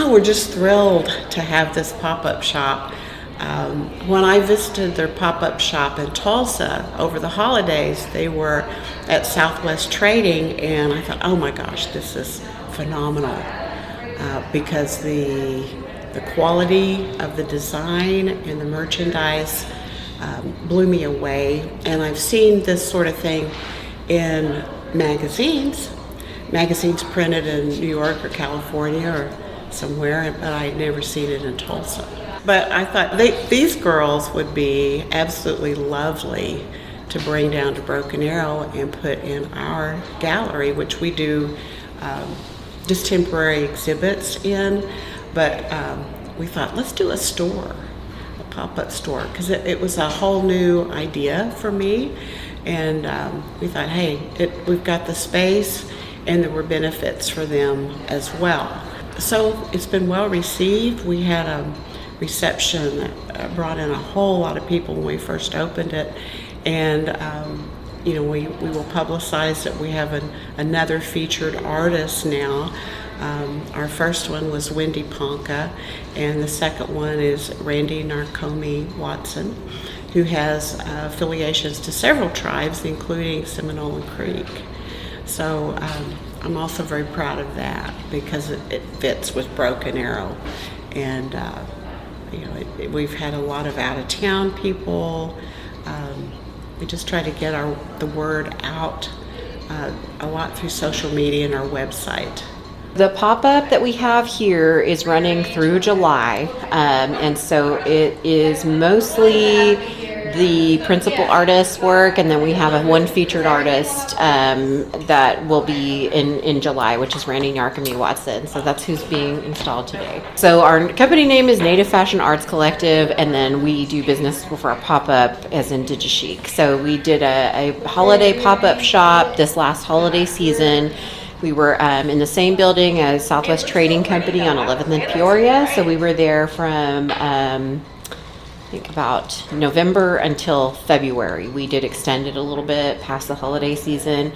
Oh, we're just thrilled to have this pop-up shop. When I visited their pop-up shop in Tulsa over the holidays, they were at Southwest Trading, and I thought, oh my gosh, this is phenomenal, because the quality of the design and the merchandise blew me away. And I've seen this sort of thing in magazines printed in New York or California or somewhere, but I'd never seen it in Tulsa. But I thought these girls would be absolutely lovely to bring down to Broken Arrow and put in our gallery, which we do just temporary exhibits in. But we thought, let's do a store, a pop-up store, because it was a whole new idea for me. And we thought, hey, we've got the space, and there were benefits for them as well. So it's been well received. We had a reception that brought in a whole lot of people when we first opened it. And we will publicize that we have another featured artist now. Our first one was Wendy Ponca, and the second one is Randy Narcomi Watson, who has affiliations to several tribes, including Seminole and Creek. So I'm also very proud of that because it fits with Broken Arrow. And we've had a lot of out-of-town people. We just try to get the word out a lot through social media and our website. The pop-up that we have here is running through July, and so it is mostly the principal artist's work, and then we have one featured artist that will be in July, which is Randy Narcomi Watson. So that's who's being installed today. So our company name is Native Fashion Arts Collective, and then we do business for our pop-up as INDIGICHIC. So we did a holiday pop-up shop this last holiday season. We were in the same building as Southwest Trading Company on 11th and Peoria. So we were there from I think about November until February. We did extend it a little bit past the holiday season.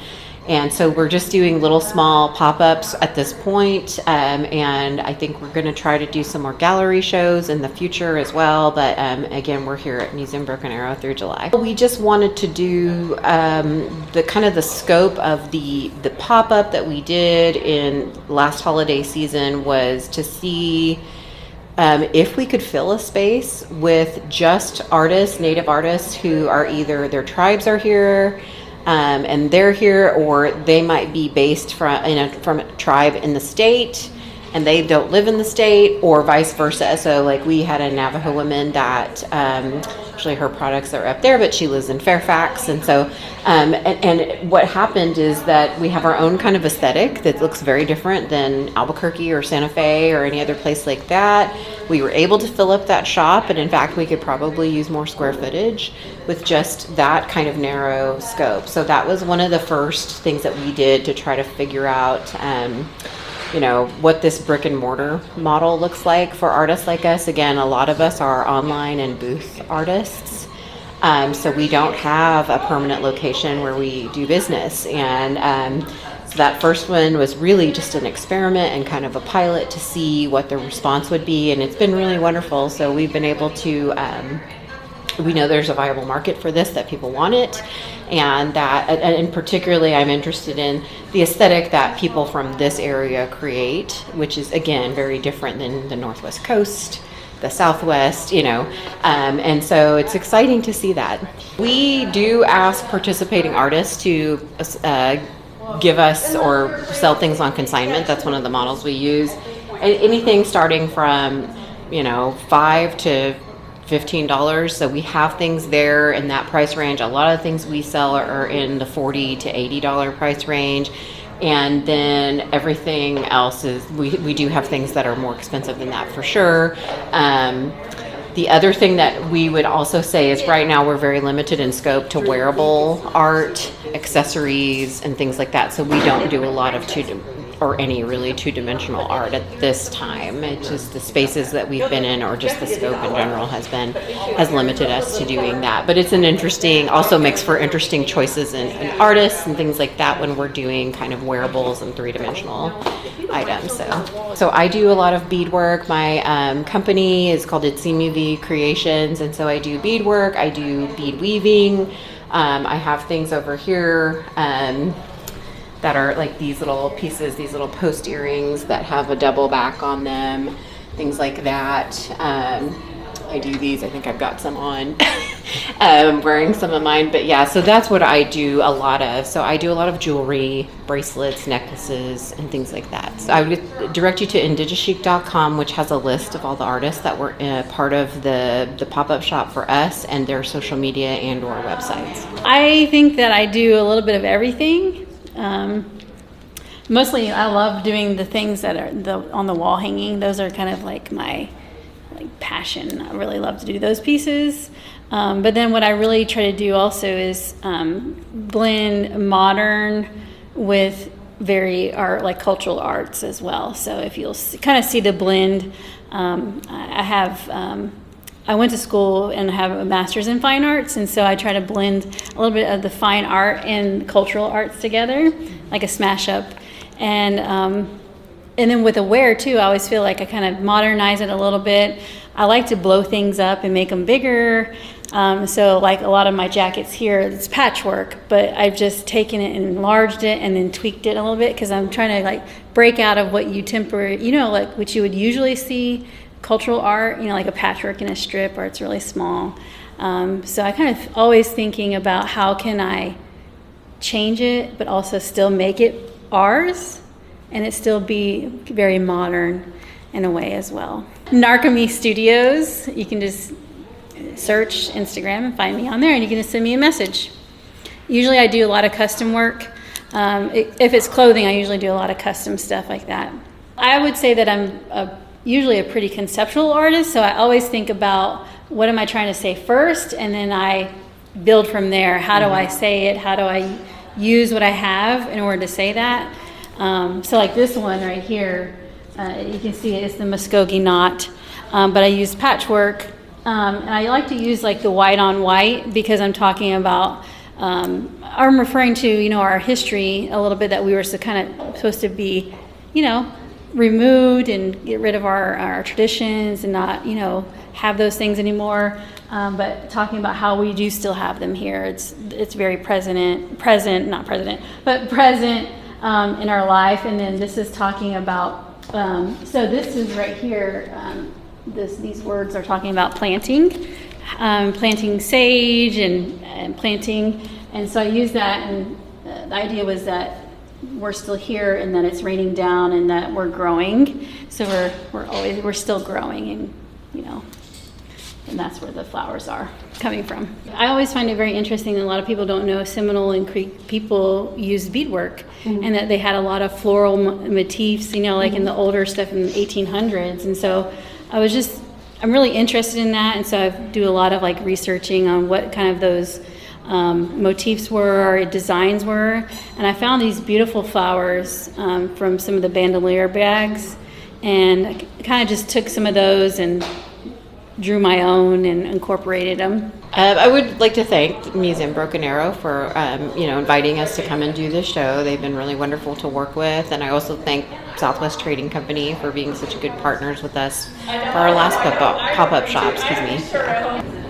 And so we're just doing little small pop-ups at this point. And I think we're going to try to do some more gallery shows in the future as well. But again, we're here at Museum Broken Arrow through July. We just wanted to do the scope of the pop-up that we did in last holiday season was to see if we could fill a space with just artists, native artists who are either their tribes are here, and they're here, or they might be based from a tribe in the state and they don't live in the state, or vice versa. So like we had a Navajo woman that actually her products are up there, but she lives in Fairfax. And so and what happened is that we have our own kind of aesthetic that looks very different than Albuquerque or Santa Fe or any other place like that. We were able to fill up that shop, and in fact we could probably use more square footage with just that kind of narrow scope. So that was one of the first things that we did to try to figure out what this brick and mortar model looks like for artists like us. Again, a lot of us are online and booth artists. So we don't have a permanent location where we do business. And so that first one was really just an experiment and kind of a pilot to see what the response would be. And it's been really wonderful. So we've been able to, we know there's a viable market for this, that people want it. And particularly I'm interested in the aesthetic that people from this area create, which is again very different than the Northwest Coast, the Southwest, and so it's exciting to see that. We do ask participating artists to give us or sell things on consignment. That's one of the models we use. Anything starting from $5 to $15. So we have things there in that price range. A lot of things we sell are in the $40 to $80 price range. And then everything else is, we do have things that are more expensive than that for sure. The other thing that we would also say is right now we're very limited in scope to wearable art, accessories, and things like that. So we don't do a lot of or any really two-dimensional art at this time. It's just the spaces that we've been in, or just the scope in general, has limited us to doing that. But it's an interesting, also makes for interesting choices in artists and things like that when we're doing kind of wearables and three-dimensional items. So I do a lot of beadwork. My company is called INDIGICHIC Creations, and so I do beadwork. I do bead weaving. I have things over here that are like these little pieces, these little post earrings that have a double back on them, things like that. I do these, I think I've got some on, wearing some of mine, but yeah, so that's what I do a lot of. So I do a lot of jewelry, bracelets, necklaces, and things like that. So I would direct you to INDIGICHIC.com, which has a list of all the artists that were part of the pop-up shop for us, and their social media and or websites. I think that I do a little bit of everything. Mostly I love doing the things that are on the wall hanging. Those are kind of like my passion. I really love to do those pieces. But then what I really try to do also is blend modern with very cultural arts as well. So if you'll kind of see the blend, I went to school and have a master's in fine arts, and so I try to blend a little bit of the fine art and cultural arts together, like a smash up. And then with the wear too, I always feel like I kind of modernize it a little bit. I like to blow things up and make them bigger. So like a lot of my jackets here, it's patchwork, but I've just taken it and enlarged it and then tweaked it a little bit, because I'm trying to break out of what you what you would usually see cultural art, like a patchwork in a strip, or it's really small. So I kind of always thinking about how can I change it, but also still make it ours, and it still be very modern in a way as well. Narcomy Studios, you can just search Instagram and find me on there, and you can just send me a message. Usually I do a lot of custom work. If it's clothing, I usually do a lot of custom stuff like that. I would say that I'm usually a pretty conceptual artist, so I always think about what am I trying to say first, and then I build from there. How do I say it? How do I use what I have in order to say that? So like this one right here, you can see it's the Mvskoke knot, but I use patchwork, and I like to use the white on white, because I'm talking about, I'm referring to, our history a little bit, that we were supposed to be, removed and get rid of our traditions and not, have those things anymore. But talking about how we do still have them here. It's very present in our life. And then this is talking about, so this is right here, these words are talking about planting sage and planting. And so I use that, and the idea was that we're still here, and that it's raining down, and that we're growing. So we're still growing, and and that's where the flowers are coming from. I always find it very interesting that a lot of people don't know Seminole and Creek people used beadwork, and that they had a lot of floral motifs, in the older stuff in the 1800s. And so I'm really interested in that, and so I do a lot of researching on what kind of those motifs were, or designs were, and I found these beautiful flowers from some of the bandolier bags, and I kind of just took some of those and drew my own and incorporated them. I would like to thank Museum Broken Arrow for inviting us to come and do this show. They've been really wonderful to work with, and I also thank Southwest Trading Company for being such good partners with us for our last pop-up shop. Excuse me.